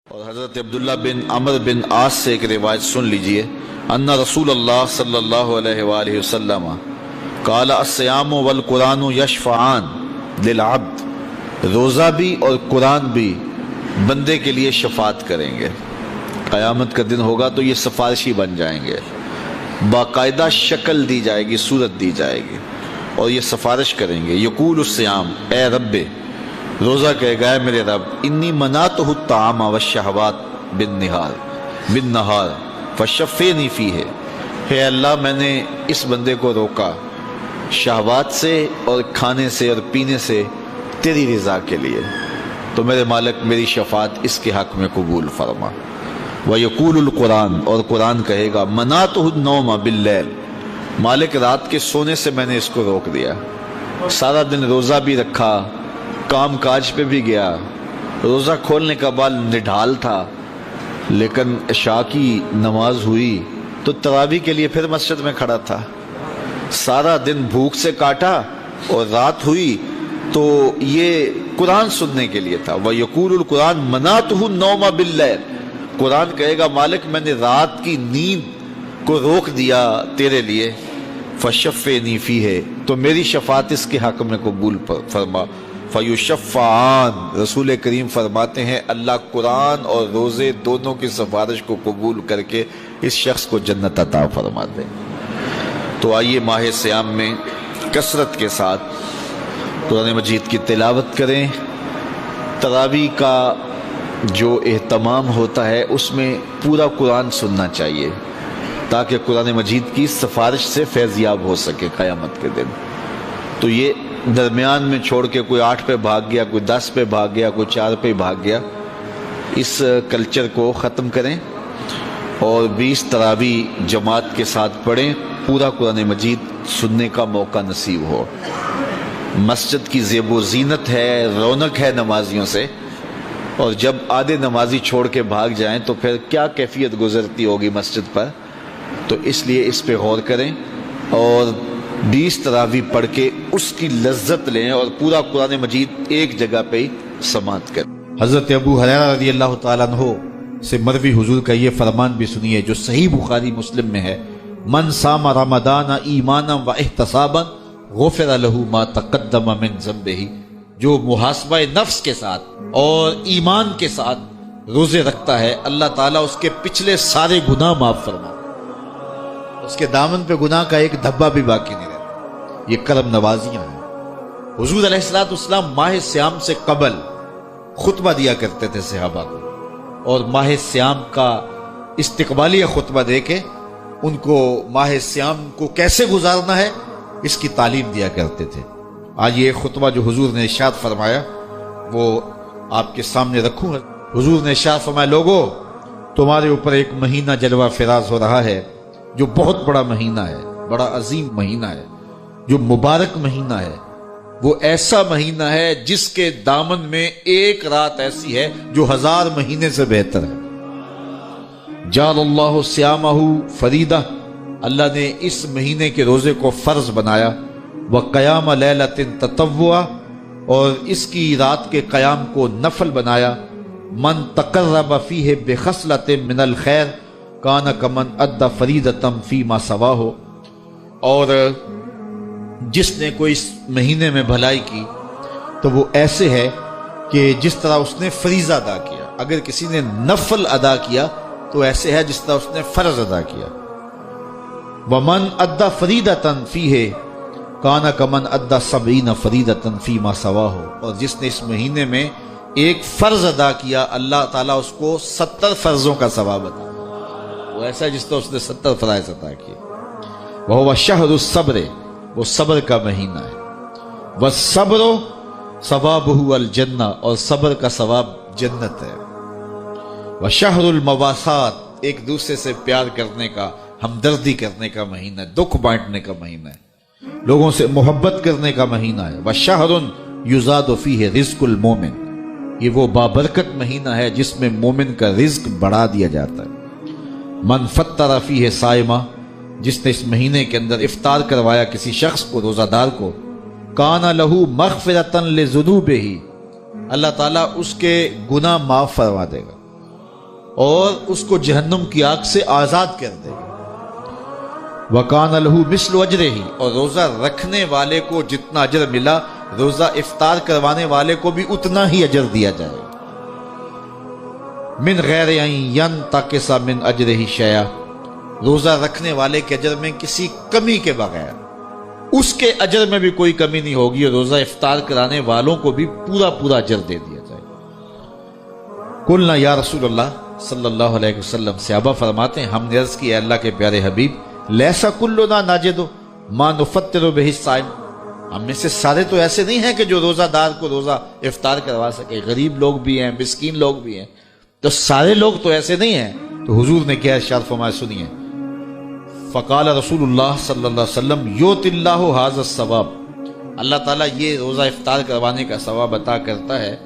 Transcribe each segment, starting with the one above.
اور حضرت عبداللہ بن عمر بن عاص سے ایک روایت سن لیجئے ان رسول اللہ صلی اللہ علیہ وآلہ وسلم قال الصیام والقرآن یشفعان للعبد، روزہ بھی اور قرآن بھی بندے کے لیے شفاعت کریں گے۔ قیامت کا دن ہوگا تو یہ سفارشی بن جائیں گے، باقاعدہ شکل دی جائے گی، صورت دی جائے گی اور یہ سفارش کریں گے۔ یقول الصیام، اے رب، روزہ کہے گا اے میرے رب، انی منعتہ الطعام والشہوات بالنہار فشفینی فیہ، اے اللہ میں نے اس بندے کو روکا شہوات سے اور کھانے سے اور پینے سے تیری رضا کے لیے، تو میرے مالک میری شفاعت اس کے حق میں قبول فرما۔ وَيَقُولُ القرآن، اور قرآن کہے گا منعتہ النوم باللیل، مالک رات کے سونے سے میں نے اس کو روک دیا، سارا دن روزہ بھی رکھا، کام کاج پہ بھی گیا، روزہ کھولنے کا بعد نڈھال تھا، لیکن عشاء کی نماز ہوئی تو تراویح کے لیے پھر مسجد میں کھڑا تھا، سارا دن بھوک سے کاٹا اور رات ہوئی تو یہ قرآن سننے کے لیے تھا۔ وَيَقُولُ القرآن مَنَعْتُهُ النَّوْمَ بِاللَّيْلِ، قرآن کہے گا مالک میں نے رات کی نیند کو روک دیا تیرے لیے، فَشَفِّنِي فِيهِ، تو میری شفاعت اس کے حق میں قبول فرما۔ فَيُشَفَّعَانِ، رسول کریم فرماتے ہیں اللہ قرآن اور روزے دونوں کی سفارش کو قبول کر کے اس شخص کو جنت عطا فرما دیں۔ تو آئیے ماہ صیام میں کثرت کے ساتھ قرآن مجید کی تلاوت کریں۔ تراویح کا جو اہتمام ہوتا ہے اس میں پورا قرآن سننا چاہیے تاکہ قرآن مجید کی سفارش سے فیضیاب ہو سکے قیامت کے دن۔ تو یہ درمیان میں چھوڑ کے کوئی 8 پہ بھاگ گیا، کوئی 10 پہ بھاگ گیا، کوئی 4 پہ بھاگ گیا، اس کلچر کو ختم کریں اور 20 تراویح جماعت کے ساتھ پڑھیں، پورا قرآن مجید سننے کا موقع نصیب ہو۔ مسجد کی زیب و زینت ہے، رونق ہے نمازیوں سے، اور جب آدھے نمازی چھوڑ کے بھاگ جائیں تو پھر کیا کیفیت گزرتی ہوگی مسجد پر، تو اس لیے اس پہ غور کریں اور 20 تراویح پڑھ کے اس کی لذت لیں اور پورا قرآن مجید ایک جگہ پہ ہی سماعت کریں۔ حضرت ابو ہریرہ رضی اللہ تعالیٰ عنہ سے مروی حضور کا یہ فرمان بھی سنیے جو صحیح بخاری مسلم میں ہے، من صام رمضان ایمانا و احتسابا غفر له ما تقدم من ذنبہ، جو محاسبہ نفس کے ساتھ اور ایمان کے ساتھ روزے رکھتا ہے اللہ تعالیٰ اس کے پچھلے سارے گناہ معاف فرما، اس کے دامن پہ گناہ کا ایک دھبا بھی باقی نہیں رہتا۔ یہ کرم نوازیاں ہیں۔ حضور علیہ السلام ماہ صیام سے قبل خطبہ دیا کرتے تھے صحابہ کو، اور ماہ صیام کا استقبالیہ خطبہ دے کے ان کو ماہ صیام کو کیسے گزارنا ہے اس کی تعلیم دیا کرتے تھے۔ آج یہ خطبہ جو حضور نے ارشاد فرمایا وہ آپ کے سامنے رکھوں۔ حضور نے ارشاد فرمایا لوگو تمہارے اوپر ایک مہینہ جلوہ فراز ہو رہا ہے جو بہت بڑا مہینہ ہے، بڑا عظیم مہینہ ہے، جو مبارک مہینہ ہے، وہ ایسا مہینہ ہے جس کے دامن میں ایک رات ایسی ہے جو 1000 مہینے سے بہتر ہے۔ جعل اللہ صیامہ فریدہ، اللہ نے اس مہینے کے روزے کو فرض بنایا، وقیام لیلۃ تطوعا، اور اس کی رات کے قیام کو نفل بنایا، من تقرب فیہ بخصلۃ من الخیر کان کمن ادى فریدۃ فیما سواہ، اور جس نے کوئی اس مہینے میں بھلائی کی تو وہ ایسے ہے کہ جس طرح اس نے فریضہ ادا کیا، اگر کسی نے نفل ادا کیا تو ایسے ہے جس طرح اس نے فرض ادا کیا۔ ومن ادى فریدۃ فیہ کان کمن ادى 70 فریدۃ فیما سواہ، اور جس نے اس مہینے میں ایک فرض ادا کیا اللہ تعالیٰ اس کو 70 فرضوں کا ثواب عطا، وہ ایسا ہے جس طرح اس نے 70 فرائض عطا کیے۔ وہو شہر الصبر، وہ صبر کا مہینہ ہے، والصبر ثوابہ الجنہ، اور صبر کا ثواب جنت ہے۔ وشہر المواسات، ایک دوسرے سے پیار کرنے کا، ہمدردی کرنے کا مہینہ ہے، دکھ بانٹنے کا مہینہ ہے، لوگوں سے محبت کرنے کا مہینہ ہے۔ وشہر یزاد فیہ رزق المومن، یہ وہ بابرکت مہینہ ہے جس میں مومن کا رزق بڑھا دیا جاتا ہے۔ من فطر فیہ صائمہ، جس نے اس مہینے کے اندر افطار کروایا کسی شخص کو، روزہ دار کو، کان لہ مغفرۃ لذنوبہ، اللہ تعالیٰ اس کے گناہ معاف فرما دے گا۔ اور اس کو جہنم کی آگ سے آزاد کر دے گا۔ وَكَانَ لَهُ مِثْلُ أَجْرِهِ، اور روزہ رکھنے والے کو جتنا اجر ملا روزہ افطار کروانے والے کو بھی اتنا ہی اجر دیا جائے گا۔ مِنْ غَيْرِ أَنْ يَنْتَقِصَ مِنْ أَجْرِهِ شَيْئًا، روزہ رکھنے والے کے اجر میں کسی کمی کے بغیر، اس کے اجر میں بھی کوئی کمی نہیں ہوگی، اور روزہ افطار کرانے والوں کو بھی پورا پورا اجر دے دیا جائے گا۔ قُلْنَا یا رسول اللہ صلی اللہ علیہ وسلم، صحابہ فرماتے ہیں ہم نے عرض کی اے اللہ کے پیارے حبیب، لیسا کلنا ناجد ما نفطر بہ الصائم، ہم میں سے سارے تو ایسے نہیں ہیں کہ جو روزہ دار کو روزہ افطار کروا سکے، غریب لوگ بھی ہیں، مسکین لوگ بھی ہیں، تو سارے لوگ تو ایسے نہیں ہیں۔ تو حضور نے کیا ارشاد فرمایا، سنیے، فقال رسول اللہ صلی اللہ علیہ وسلم یؤت اللہ ھذا الثواب، اللہ تعالیٰ یہ روزہ افطار کروانے کا ثواب عطا کرتا ہے،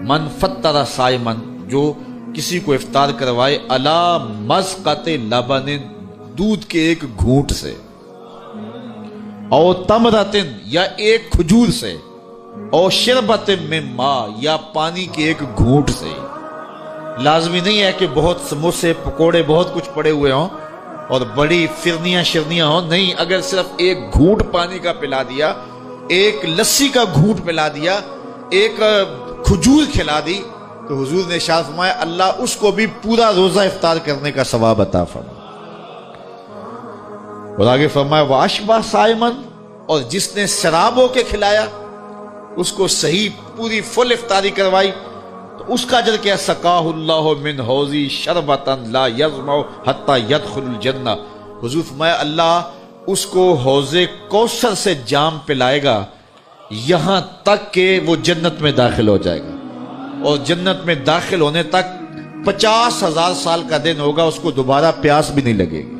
من فطر صائما، جو کسی کو افطار کروائے، علی مذقۃ لبن، دودھ کے ایک گھونٹ سے، او تمرۃ، یا ایک کھجور سے، او شربۃ من ماء، یا پانی کے ایک گھونٹ سے۔ لازمی نہیں ہے کہ بہت سموسے پکوڑے بہت کچھ پڑے ہوئے ہوں اور بڑی فرنیاں شرنیاں ہوں، نہیں، اگر صرف ایک گھونٹ پانی کا پلا دیا، ایک لسی کا گھونٹ پلا دیا، ایک کھجور کھلا دی، تو حضور نے ارشاد فرمایا اللہ اس کو بھی پورا روزہ افطار کرنے کا ثواب عطا فرمائے۔ اور آگے فرمایا واشبع صائمن، اور جس نے شراب ہو کے کھلایا، اس کو صحیح پوری فل افطاری کروائی، تو اس کا اجر کیا، سقاہ اللہ من حوضی شربۃ لا یظمأ حتی یدخل الجنہ، حضور فرمایا اللہ اس کو حوض کوثر سے جام پلائے گا یہاں تک کہ وہ جنت میں داخل ہو جائے گا، اور جنت میں داخل ہونے تک 50,000 سال کا دن ہوگا، اس کو دوبارہ پیاس بھی نہیں لگے گی۔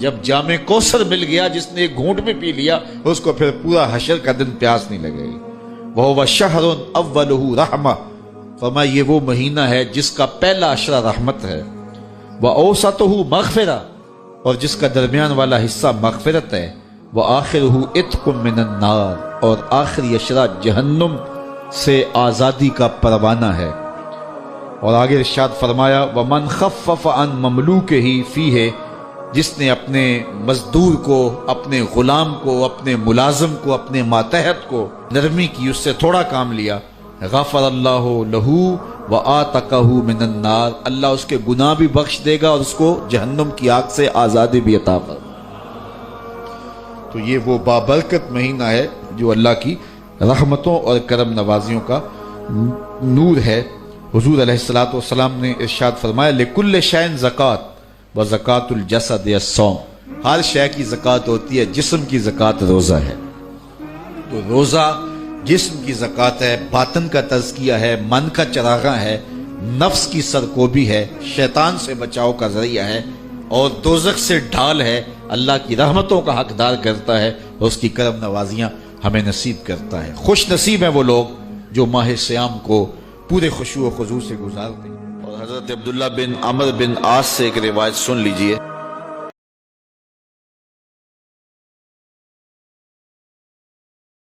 جب جام کوثر مل گیا، جس نے ایک گھونٹ بھی پی لیا، اس کو پھر پورا حشر کا دن پیاس نہیں لگے گی۔ وَهُوَ شَهْرٌ أَوَّلُهُ رَحْمَةٌ، فرمایا یہ وہ مہینہ ہے جس کا پہلا عشرہ رحمت ہے، وَأَوْسَطُهُ مَغْفِرَةٌ، اور جس کا درمیان والا حصہ مغفرت ہے، وَآخِرُهُ عِتْقٌ مِّنَ النَّارِ، اور آخری عشرہ جہنم سے آزادی کا پروانہ ہے۔ اور آگے ارشاد فرمایا وَمَنْ خَفَّفَ عَنْ مَمْلُوكِهِ فِيهِ، جس نے اپنے مزدور کو، اپنے غلام کو، اپنے ملازم کو، اپنے ماتحت کو نرمی کی، اس سے تھوڑا کام لیا، غفر اللہ لہ وآتقہ من النار، اللہ اس کے گناہ بھی بخش دے گا اور اس کو جہنم کی آگ سے آزادی بھی عطا فرمائے۔ تو یہ وہ بابرکت مہینہ ہے جو اللہ کی رحمتوں اور کرم نوازیوں کا نور ہے۔ حضور علیہ السلام نے ارشاد فرمایا لکل شیء زکات وزکات الجسد الصوم، ہر شے کی زکات ہوتی ہے، جسم کی زکات روزہ ہے۔ تو روزہ جسم کی زکات ہے، باطن کا تزکیہ ہے، من کا چراغاں ہے، نفس کی سرکوبی ہے، شیطان سے بچاؤ کا ذریعہ ہے، اور دوزخ سے ڈھال ہے، اللہ کی رحمتوں کا حقدار کرتا ہے، اور اس کی کرم نوازیاں ہمیں نصیب کرتا ہے۔ خوش نصیب ہیں وہ لوگ جو ماہ صیام کو پورے خشوع و خضوع سے گزارتے ہیں۔ اور حضرت عبداللہ بن عمرو بن عاص سے ایک روایت سن لیجئے۔